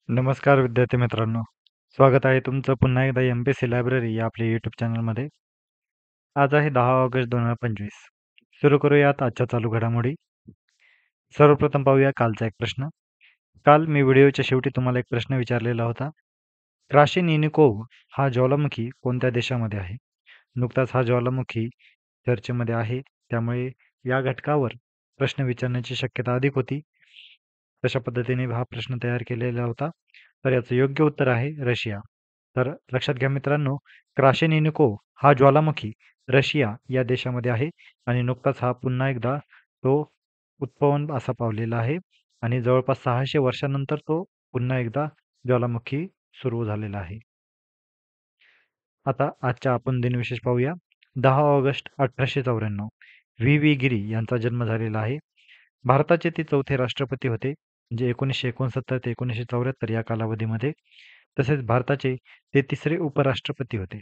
नमस्कार विद्यार्थी मित्रांनो. स्वागत आहे तुमचं पुन्हा एकदा एम-पी-एस-सी लायब्ररी या आपल्या यूट्यूब चॅनलमध्ये. आज आहे 10 ऑगस्ट 2025. सुरू करूयात आजच्या चालू घडामोडी. सर्वप्रथम पाहूया कालचा एक प्रश्न. काल मी व्हिडिओच्या शेवटी तुम्हाला एक प्रश्न विचारलेला होता. क्राशिनिकोव्ह हा ज्वालामुखी कोणत्या देशामध्ये आहे? नुकताच हा ज्वालामुखी चर्चेमध्ये आहे, त्यामुळे या घटकावर प्रश्न विचारण्याची शक्यता अधिक होती. तशा पद्धतीने हा प्रश्न तयार केलेला होता. तर याचं योग्य उत्तर आहे रशिया. तर लक्षात घ्या मित्रांनो, क्राशेनिनिकोव्ह हा ज्वालामुखी रशिया या देशामध्ये आहे आणि नुकताच हा पुन्हा एकदा तो उत्पन्न असा पावलेला आहे आणि जवळपास 600 वर्षानंतर तो पुन्हा एकदा ज्वालामुखी सुरू झालेला आहे. आता आजच्या आपण दिनविशेष पाहूया. 10 ऑगस्ट 1894 व्ही गिरी यांचा जन्म झालेला आहे. भारताचे ते चौथे राष्ट्रपती होते, म्हणजे 1969 ते 1974 या कालावधीमध्ये. तसेच भारताचे ते तिसरे उपराष्ट्रपती होते,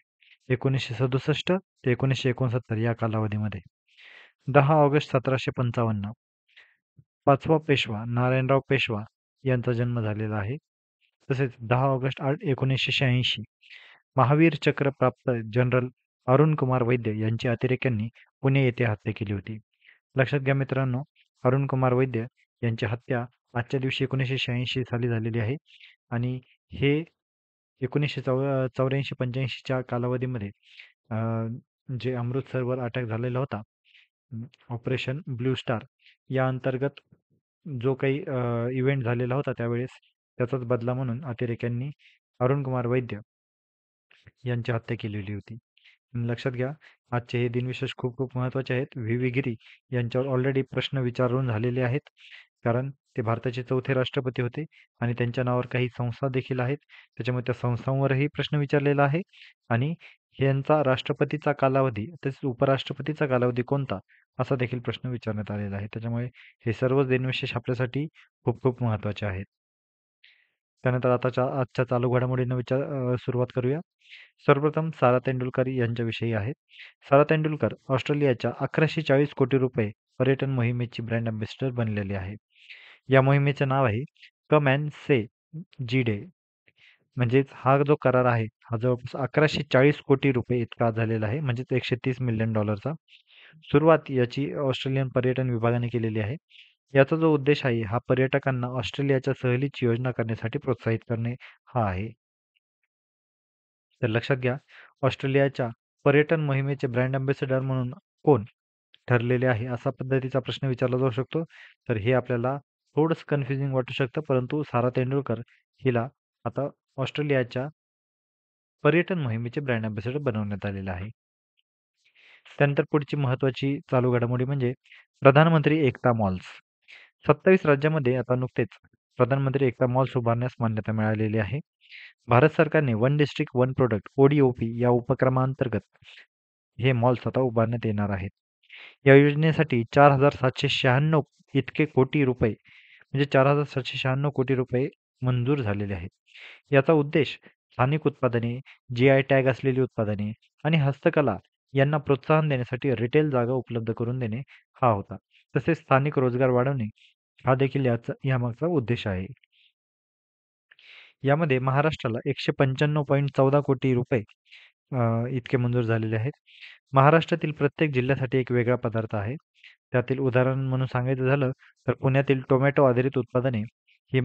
1967 ते 1969 या कालावधीमध्ये. 10 ऑगस्ट 1755 पाचवा पेशवा नारायणराव पेशवा यांचा जन्म झालेला आहे. तसेच 10 ऑगस्ट 1986 महावीर चक्र प्राप्त जनरल अरुण कुमार वैद्य यांची अतिरेक्यांनी पुणे येथे हत्या केली होती. लक्षात घ्या मित्रांनो, अरुण कुमार वैद्य यांची हत्या आजच्या दिवशी 1986 साली झालेली आहे आणि हे 1984-85च्या कालावधीमध्ये अ, जे अमृतसरवर अटॅक झालेला होता, ऑपरेशन ब्लू स्टार या अंतर्गत जो काही इव्हेंट झालेला होता त्यावेळेस त्याचाच बदला म्हणून अतिरेक्यांनी अरुण कुमार वैद्य यांची हत्या केलेली होती. लक्षात घ्या, आजचे हे दिनविशेष खूप खूप महत्त्वाचे आहेत. व्ही गिरी यांच्यावर ऑलरेडी प्रश्न विचारून झालेले आहेत, कारण ते भारताचे चौथे राष्ट्रपती होते आणि त्यांच्या नावावर काही संस्था देखील आहेत. त्याच्यामुळे त्या संस्थांवरही प्रश्न विचारलेला आहे आणि यांचा राष्ट्रपतीचा कालावधी तसेच उपराष्ट्रपतीचा कालावधी कोणता असा देखील प्रश्न विचारण्यात आलेला आहे. त्याच्यामुळे हे सर्व दिनविशेष आपल्यासाठी खूप खूप महत्त्वाचे आहेत. त्यानंतर आजच्या चालू घडामोडींना सुरुवात करूया. सर्वप्रथम सारा तेंडुलकर यांच्याविषयी आहेत. सारा तेंडुलकर ऑस्ट्रेलियाच्या 1140 कोटी रुपये पर्यटन मोहिमेची ब्रँड अँबॅसेडर बनलेली आहे. या मोहिमेचे नाव आहे come and say G day. म्हणजेच हा जो करार आहे हा जवळपास 1140 कोटी रुपये इतका झालेला आहे, म्हणजेच $130 मिलियन. सुरुवात याची ऑस्ट्रेलियन पर्यटन विभागाने केलेली आहे. याचा जो उद्देश आहे हा पर्यटकांना ऑस्ट्रेलियाच्या सहलीची योजना करण्यासाठी प्रोत्साहित करणे हा आहे. तर लक्षात घ्या, ऑस्ट्रेलियाच्या पर्यटन मोहिमेचे ब्रँड अँबॅसेडर म्हणून कोण ठरलेले आहे असा पद्धतीचा प्रश्न विचारला जाऊ शकतो. तर हे आपल्याला थोडंसं कन्फ्युजिंग वाटू शकतं, परंतु सारा तेंडुलकर हिला आता ऑस्ट्रेलियाच्या पर्यटन मोहिमेचे ब्रँड अँबॅसेडर बनवण्यात आलेलं आहे. त्यानंतर पुढची महत्त्वाची चालू घडामोडी म्हणजे प्रधानमंत्री एकता मॉल्स. 27 राज्यामध्ये आता नुकतेच प्रधानमंत्री एकता मॉल्स उभारण्यास मान्यता मिळालेली आहे. भारत सरकारने one district one product ODOP या उपक्रमांतर्गत हे मॉल्स आता उभारण्यात येणार आहेत. या योजनेसाठी 4,796 इतके कोटी रुपये म्हणजे 4,796 कोटी रुपये मंजूर झालेले आहेत. याचा उद्देश स्थानिक उत्पादने, GI टॅग असलेली उत्पादने आणि हस्तकला यांना प्रोत्साहन देण्यासाठी रिटेल जागा उपलब्ध करून देणे हा होता. तसेच स्थानिक रोजगार वाढवणे हा देखील यामागचा उद्देश आहे. यामध्ये महाराष्ट्राला 195.14 कोटी रुपये इतके मंजूर झालेले आहेत. महाराष्ट्रातील प्रत्येक जिल्ह्यासाठी एक वेगळा पदार्थ आहे. त्यातील उदाहरण म्हणून सांगायचं झालं तर पुण्यातील टोमॅटो आधारित उत्पादने ही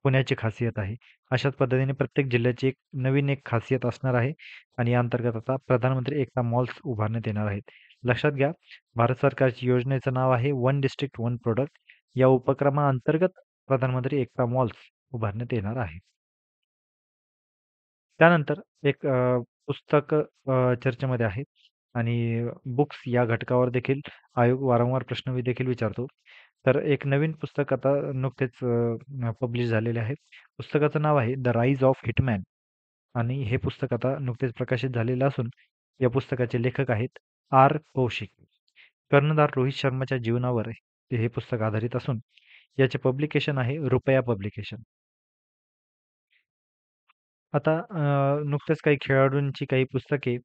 पुण्याची खासियत आहे. अशाच पद्धतीने प्रत्येक जिल्ह्याची एक नवीन एक खासियत असणार आहे आणि या अंतर्गत आता प्रधानमंत्री एकता मॉल्स उभारण्यात येणार आहेत. लक्षात घ्या, भारत सरकारची योजनेचं नाव आहे वन डिस्ट्रिक्ट वन प्रोडक्ट. या उपक्रमाअंतर्गत प्रधानमंत्री एकता मॉल्स उभारण्यात येणार आहे. त्यानंतर एक पुस्तक चर्चेमध्ये आहे आणि बुक्स या घटकावर देखील आयोग वारंवार प्रश्न देखील विचारतो. तर एक नवीन पुस्तक आता नुकतेच पब्लिश झालेले आहे. पुस्तकाचं नाव आहे द राईज ऑफ हिटमॅन आणि हे पुस्तक आता नुकतेच प्रकाशित झालेलं असून या पुस्तकाचे लेखक आहेत आर. कौशिक. कर्णधार रोहित शर्माच्या जीवनावर हे पुस्तक आधारित असून याचे पब्लिकेशन आहे रुपया पब्लिकेशन. आता नुकतेच काही खेळाडूंची काही पुस्तके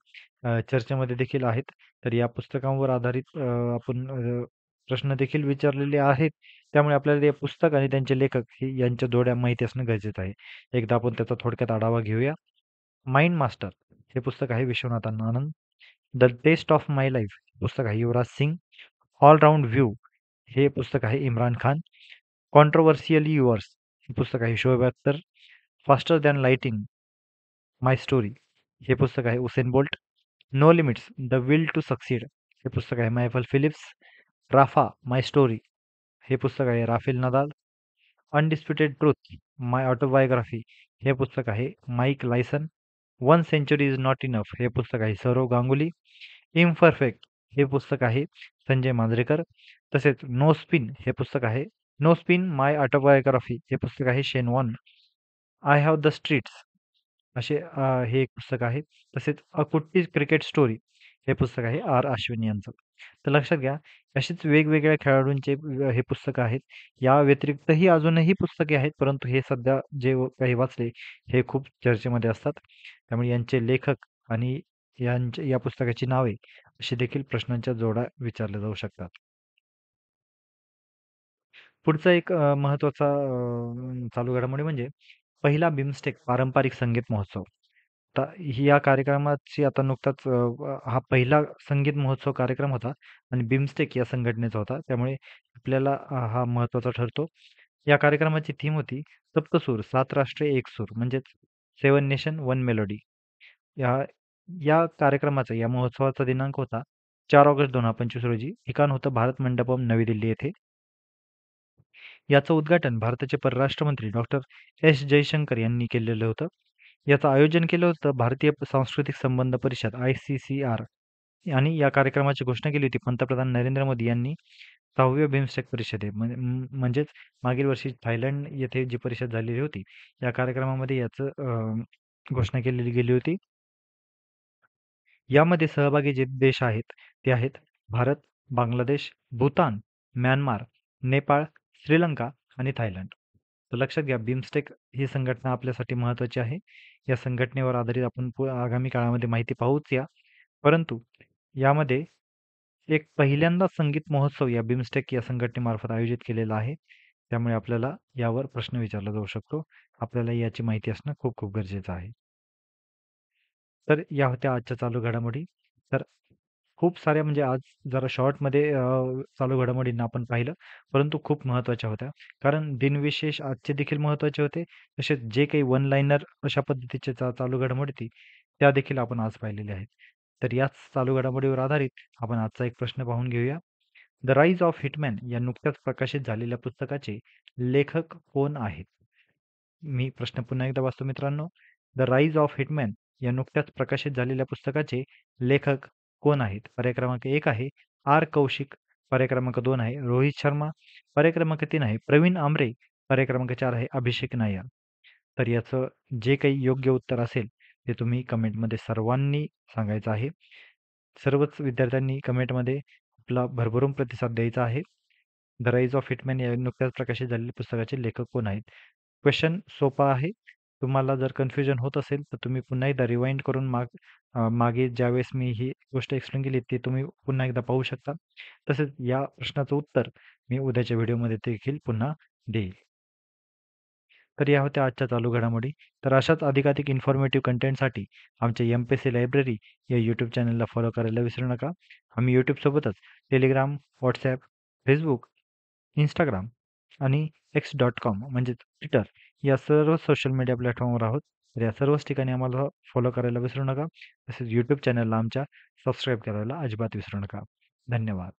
चर्चेमध्ये देखील आहेत. तर या पुस्तकांवर आधारित आपण प्रश्न देखील विचारलेले आहेत. त्यामुळे आपल्याला ते पुस्तक आणि त्यांचे लेखक हे यांच्या जोड्या माहिती असणं गरजेचं आहे. एकदा आपण त्याचा थोडक्यात आढावा घेऊया. माइंड मास्टर हे पुस्तक आहे Viswanathan Anand. The test of my life पुस्तक आहे Yuvraj Singh. All round view हे पुस्तक आहे इम्रान खान. कॉन्ट्रोव्हर्शियली युअर्स हे पुस्तक आहे Shoaib Akhtar. Faster than lightning my story हे पुस्तक आहे Usain Bolt. No limits the will to succeed हे पुस्तक आहे Michael Phelps. Rafa my story हे पुस्तक आहे Rafael Nadal. Undisputed truth my autobiography हे पुस्तक आहे Mike Tyson. One century is not enough हे पुस्तक आहे सौरव गांगुली. इम्परफेक्ट हे पुस्तक आहे संजय मांजरेकर. तसेच नो स्पिन हे पुस्तक आहे नो स्पिन माय ऑटोबायोग्राफी हे पुस्तक आहे Shane Warne. I have the streets असे हे एक पुस्तक आहे. तसेच अ कुट्टी क्रिकेट स्टोरी हे पुस्तक आहे आर अश्विन यांचं. तर लक्षात घ्या, अशीच वेगवेगळ्या खेळाडूंचे हे पुस्तकं आहेत. या व्यतिरिक्तही अजूनही पुस्तके आहेत, परंतु हे सध्या जे काही वाचले हे खूप चर्चेमध्ये असतात. त्यामुळे यांचे लेखक आणि या पुस्तकाची नावे अशी देखील प्रश्नांच्या जोड्या विचारल्या जाऊ शकतात. पुढचा एक महत्त्वाचा चालू घडामोडी म्हणजे पहिला बिमस्टेक पारंपरिक संगीत महोत्सव. आता या कार्यक्रमाची आता नुकताच हा पहिला संगीत महोत्सव कार्यक्रम होता आणि बिमस्टेक या संघटनेचा होता. त्यामुळे आपल्याला हा महत्त्वाचा ठरतो. या कार्यक्रमाची थीम होती सप्तसूर, 7 राष्ट्रे एक सूर म्हणजेच 7 नेशन वन मेलोडी. या या कार्यक्रमाचा या महोत्सवाचा दिनांक होता 4 ऑगस्ट 2025 रोजी. ठिकाण होतं भारत मंडपम नवी दिल्ली येथे. याचं उद्घाटन भारताचे परराष्ट्र मंत्री डॉक्टर एस जयशंकर यांनी केलेलं होतं. याचं आयोजन केलं होतं भारतीय सांस्कृतिक संबंध परिषद ICCR आणि या कार्यक्रमाची घोषणा केली होती पंतप्रधान नरेंद्र मोदी यांनी 6व्या बिमस्टेक परिषदे म्हणजेच मागील वर्षी थायलंड येथे जी परिषद झालेली होती या कार्यक्रमामध्ये याचं घोषणा केलेली गेली होती. यामध्ये सहभागी जे देश आहेत ते आहेत भारत, बांगलादेश, भूतान, म्यानमार, नेपाळ, श्रीलंका आणि थायलंड. तर लक्षात घ्या बिमस्टेक ही संघटना आपल्यासाठी महत्त्वाची आहे. या संघटनेवर आधारित आपण आगामी काळामध्ये माहिती पाहूच या. परंतु यामध्ये एक पहिल्यांदा संगीत महोत्सव या बिमस्टेक या संघटनेमार्फत आयोजित केलेला आहे. त्यामुळे आपल्याला यावर प्रश्न विचारला जाऊ शकतो. आपल्याला याची माहिती असणं खूप खूप गरजेचं आहे. तर या होत्या आजच्या चालू घडामोडी. तर खूप साऱ्या म्हणजे आज जरा शॉर्टमध्ये चालू घडामोडींना आपण पाहिलं, परंतु खूप महत्त्वाच्या होत्या. कारण दिनविशेष आजचे देखील महत्त्वाचे होते. तसेच जे काही वन लाइनर अशा पद्धतीचे चालू घडामोडी होती, त्या देखील आपण आज पाहिलेल्या आहेत. तर याच चालू घडामोडीवर आधारित आपण आजचा एक प्रश्न पाहून घेऊया. द राईज ऑफ हिटमॅन या नुकत्याच प्रकाशित झालेल्या पुस्तकाचे लेखक कोण आहेत? मी प्रश्न पुन्हा एकदा वाचतो मित्रांनो. द राईज ऑफ हिटमॅन या नुकत्याच प्रकाशित झालेल्या पुस्तकाचे लेखक कोण आहेत? पर्याय क्रमांक 1 आहे आर. कौशिक, पर्याय क्रमांक 2 आहे रोहित शर्मा, पर्याय क्रमांक 3 आहे प्रवीण आमरे, पर्याय क्रमांक 4 आहे अभिषेक नायर. तर याचं जे काही योग्य उत्तर असेल ते तुम्ही कमेंटमध्ये सर्वांनी सांगायचं आहे. सर्वच विद्यार्थ्यांनी कमेंटमध्ये आपला भरभरून प्रतिसाद द्यायचा आहे. द राईज ऑफ हिटमॅन या नुकत्याच प्रकाशित झालेल्या पुस्तकाचे लेखक कोण आहेत? क्वेश्चन सोपा आहे. तुम्हाला जर कन्फ्युजन होत असेल तर तुम्ही पुन्हा एकदा रिवाइंड करून मागे ज्यावेळेस मी ही गोष्ट एक्सप्लेन केली ते तुम्ही पुन्हा एकदा पाहू शकता. तसेच या प्रश्नाचं उत्तर मी उद्याच्या व्हिडिओमध्ये देखील पुन्हा देईल. तर या होत्या आजच्या चालू घडामोडी. तर अशाच अधिकाधिक इन्फॉर्मेटिव्ह कंटेंटसाठी आमच्या MPSC लायब्ररी या यूट्यूब चॅनलला फॉलो करायला विसरू नका. आम्ही यूट्यूबसोबतच टेलिग्राम, WhatsApp, Facebook, Instagram आणि X.com म्हणजेच ट्विटर या सर्व सोशल मीडिया प्लॅटफॉर्मवर आहोत. तर या सर्वच ठिकाणी आम्हाला फॉलो करायला विसरू नका. तसेच यूट्यूब चॅनलला आमच्या सबस्क्राईब करायला अजिबात विसरू नका. धन्यवाद.